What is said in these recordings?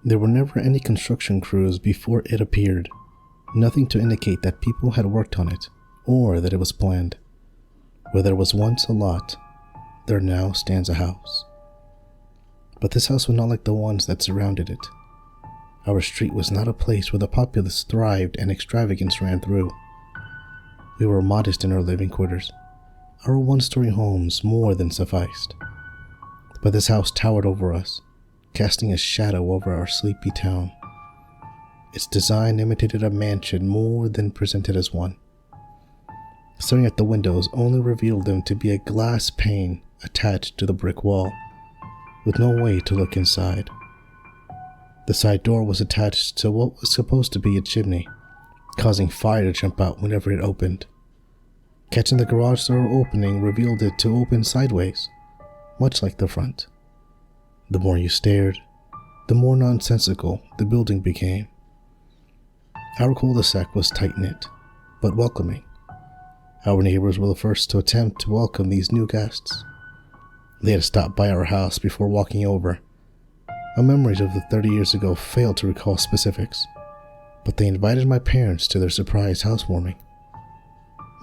There were never any construction crews before it appeared, nothing to indicate that people had worked on it or that it was planned. Where there was once a lot, there now stands a house. But this house was not like the ones that surrounded it. Our street was not a place where the populace thrived and extravagance ran through. We were modest in our living quarters. Our one-story homes more than sufficed. But this house towered over us, casting a shadow over our sleepy town. Its design imitated a mansion more than presented as one. Staring at the windows only revealed them to be a glass pane attached to the brick wall, with no way to look inside. The side door was attached to what was supposed to be a chimney, causing fire to jump out whenever it opened. Catching the garage door opening revealed it to open sideways, much like the front. The more you stared, the more nonsensical the building became. Our cul-de-sac was tight-knit, but welcoming. Our neighbors were the first to attempt to welcome these new guests. They had stopped by our house before walking over. My memories of the 30 years ago failed to recall specifics, but they invited my parents to their surprise housewarming.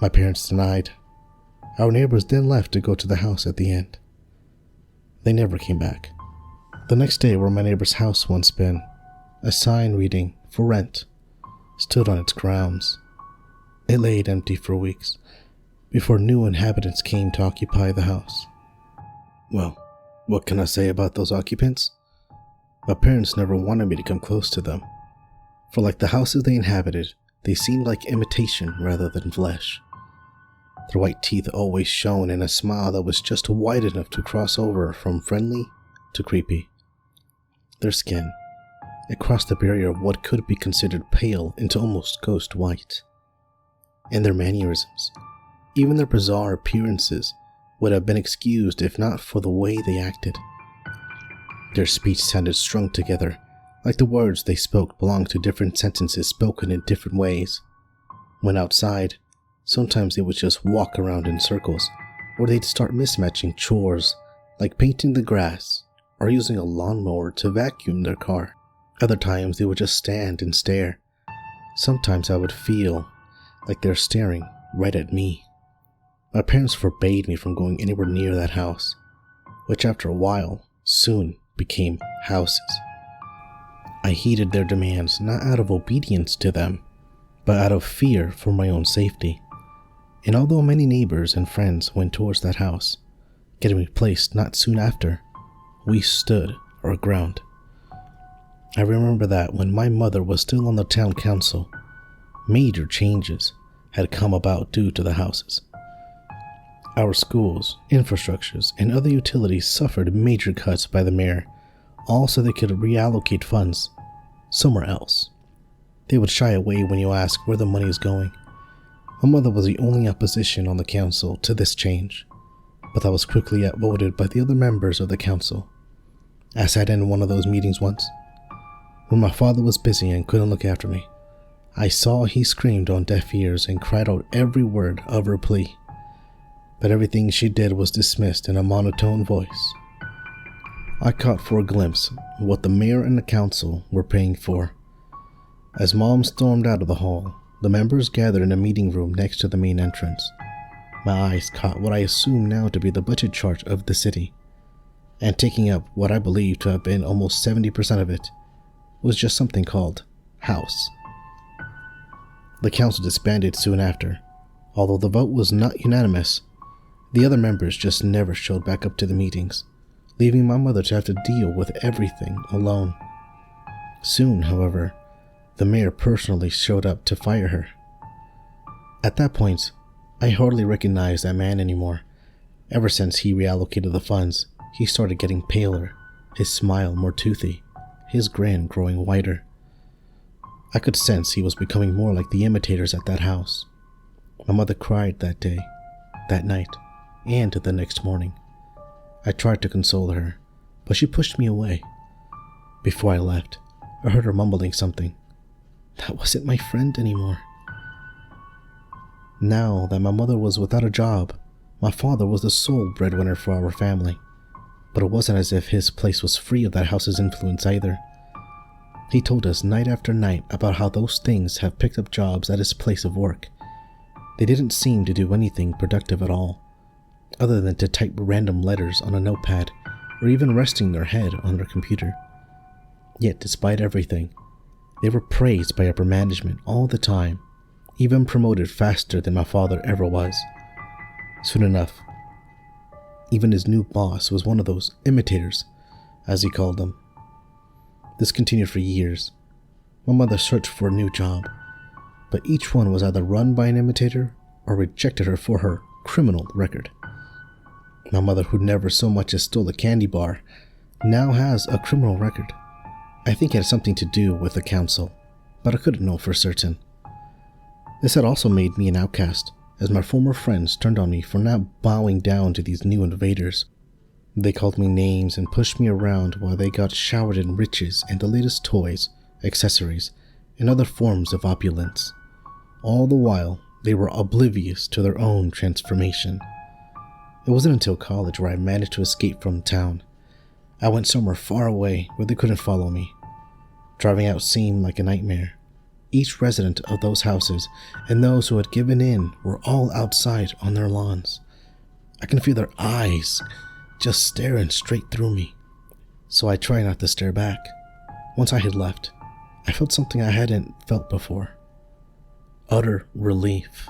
My parents denied. Our neighbors then left to go to the house at the end. They never came back. The next day, where my neighbor's house once been, a sign reading, "For rent," stood on its grounds. It laid empty for weeks, before new inhabitants came to occupy the house. Well, what can I say about those occupants? My parents never wanted me to come close to them, for like the houses they inhabited, they seemed like imitation rather than flesh. Their white teeth always shone in a smile that was just wide enough to cross over from friendly to creepy. Their skin, it crossed the barrier of what could be considered pale into almost ghost white. And their mannerisms, even their bizarre appearances, would have been excused if not for the way they acted. Their speech sounded strung together, like the words they spoke belonged to different sentences spoken in different ways. When outside, sometimes they would just walk around in circles, or they'd start mismatching chores, like painting the grass or using a lawnmower to vacuum their car. Other times they would just stand and stare. Sometimes I would feel like they're staring right at me. My parents forbade me from going anywhere near that house, which after a while soon became houses. I heeded their demands not out of obedience to them, but out of fear for my own safety. And although many neighbors and friends went towards that house, getting replaced not soon after, we stood our ground. I remember that when my mother was still on the town council, major changes had come about due to the houses. Our schools, infrastructures, and other utilities suffered major cuts by the mayor, all so they could reallocate funds somewhere else. They would shy away when you ask where the money is going. My mother was the only opposition on the council to this change, but that was quickly outvoted by the other members of the council. I sat in one of those meetings once. When my father was busy and couldn't look after me, I saw he screamed on deaf ears and cried out every word of her plea, but everything she did was dismissed in a monotone voice. I caught for a glimpse of what the mayor and the council were paying for. As Mom stormed out of the hall, the members gathered in a meeting room next to the main entrance. My eyes caught what I assume now to be the budget chart of the city, and taking up what I believe to have been almost 70% of it was just something called house. The council disbanded soon after. Although the vote was not unanimous, the other members just never showed back up to the meetings, leaving my mother to have to deal with everything alone. Soon, however, the mayor personally showed up to fire her. At that point, I hardly recognized that man anymore. Ever since he reallocated the funds, he started getting paler, his smile more toothy, his grin growing wider. I could sense he was becoming more like the imitators at that house. My mother cried that day, that night, and the next morning. I tried to console her, but she pushed me away. Before I left, I heard her mumbling something. That wasn't my friend anymore. Now that my mother was without a job, my father was the sole breadwinner for our family. But it wasn't as if his place was free of that house's influence either. He told us night after night about how those things have picked up jobs at his place of work. They didn't seem to do anything productive at all, other than to type random letters on a notepad or even resting their head on their computer. Yet despite everything, they were praised by upper management all the time, even promoted faster than my father ever was. Soon enough, even his new boss was one of those imitators, as he called them. This continued for years. My mother searched for a new job, but each one was either run by an imitator or rejected her for her criminal record. My mother, who never so much as stole a candy bar, now has a criminal record. I think it had something to do with the council, but I couldn't know for certain. This had also made me an outcast, as my former friends turned on me for not bowing down to these new invaders. They called me names and pushed me around while they got showered in riches and the latest toys, accessories, and other forms of opulence. All the while, they were oblivious to their own transformation. It wasn't until college where I managed to escape from town. I went somewhere far away where they couldn't follow me. Driving out seemed like a nightmare. Each resident of those houses and those who had given in were all outside on their lawns. I can feel their eyes just staring straight through me, so I try not to stare back. Once I had left, I felt something I hadn't felt before. Utter relief.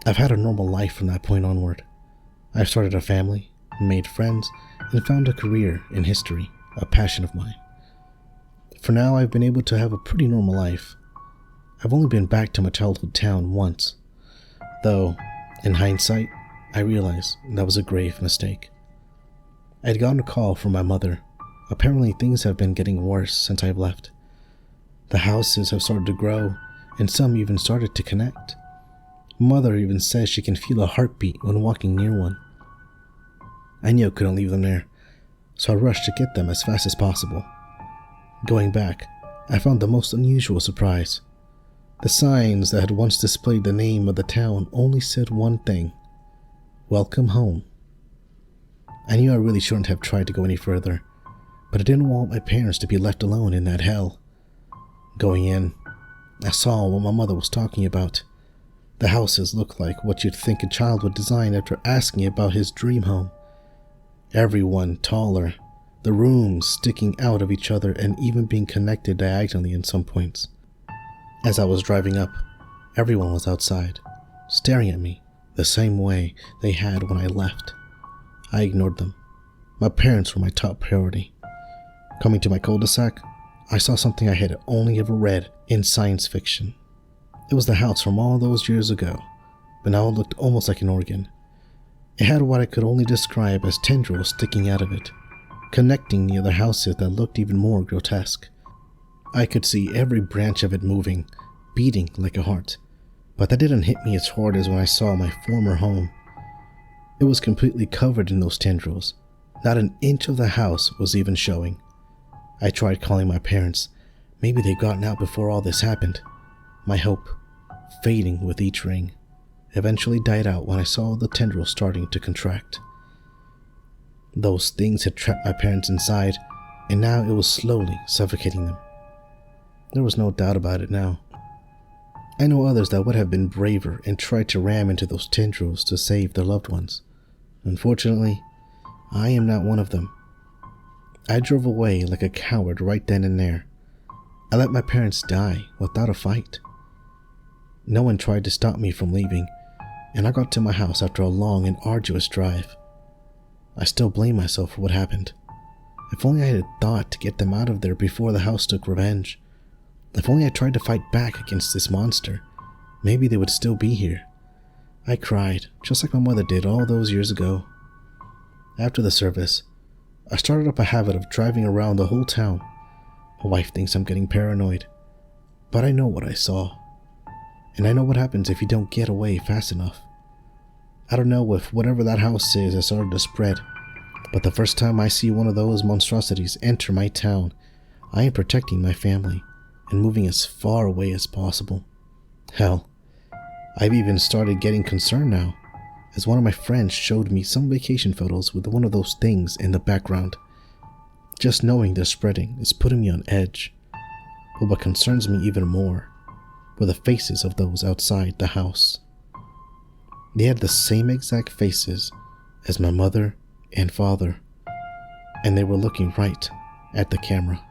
I've had a normal life from that point onward. I've started a family, made friends, and found a career in history, a passion of mine. For now, I've been able to have a pretty normal life. I've only been back to my childhood town once, though, in hindsight, I realized that was a grave mistake. I had gotten a call from my mother. Apparently things have been getting worse since I've left. The houses have started to grow, and some even started to connect. Mother even says she can feel a heartbeat when walking near one. I knew I couldn't leave them there, so I rushed to get them as fast as possible. Going back, I found the most unusual surprise. The signs that had once displayed the name of the town only said one thing: "Welcome home." I knew I really shouldn't have tried to go any further, but I didn't want my parents to be left alone in that hell. Going in, I saw what my mother was talking about. The houses looked like what you'd think a child would design after asking about his dream home. Everyone taller, the rooms sticking out of each other and even being connected diagonally in some points. As I was driving up, everyone was outside, staring at me the same way they had when I left. I ignored them. My parents were my top priority. Coming to my cul-de-sac, I saw something I had only ever read in science fiction. It was the house from all those years ago, but now it looked almost like an organ. It had what I could only describe as tendrils sticking out of it, connecting the other houses that looked even more grotesque. I could see every branch of it moving, beating like a heart, but that didn't hit me as hard as when I saw my former home. It was completely covered in those tendrils. Not an inch of the house was even showing. I tried calling my parents. Maybe they'd gotten out before all this happened. My hope, fading with each ring, eventually died out when I saw the tendrils starting to contract. Those things had trapped my parents inside, and now it was slowly suffocating them. There was no doubt about it now. I know others that would have been braver and tried to ram into those tendrils to save their loved ones. Unfortunately, I am not one of them. I drove away like a coward right then and there. I let my parents die without a fight. No one tried to stop me from leaving, and I got to my house after a long and arduous drive. I still blame myself for what happened. If only I had thought to get them out of there before the house took revenge. If only I tried to fight back against this monster, maybe they would still be here. I cried, just like my mother did all those years ago. After the service, I started up a habit of driving around the whole town. My wife thinks I'm getting paranoid, but I know what I saw. And I know what happens if you don't get away fast enough. I don't know if whatever that house is has started to spread, but the first time I see one of those monstrosities enter my town, I am protecting my family and moving as far away as possible. Hell, I've even started getting concerned now, as one of my friends showed me some vacation photos with one of those things in the background. Just knowing they're spreading is putting me on edge. But what concerns me even more were the faces of those outside the house. They had the same exact faces as my mother and father, and they were looking right at the camera.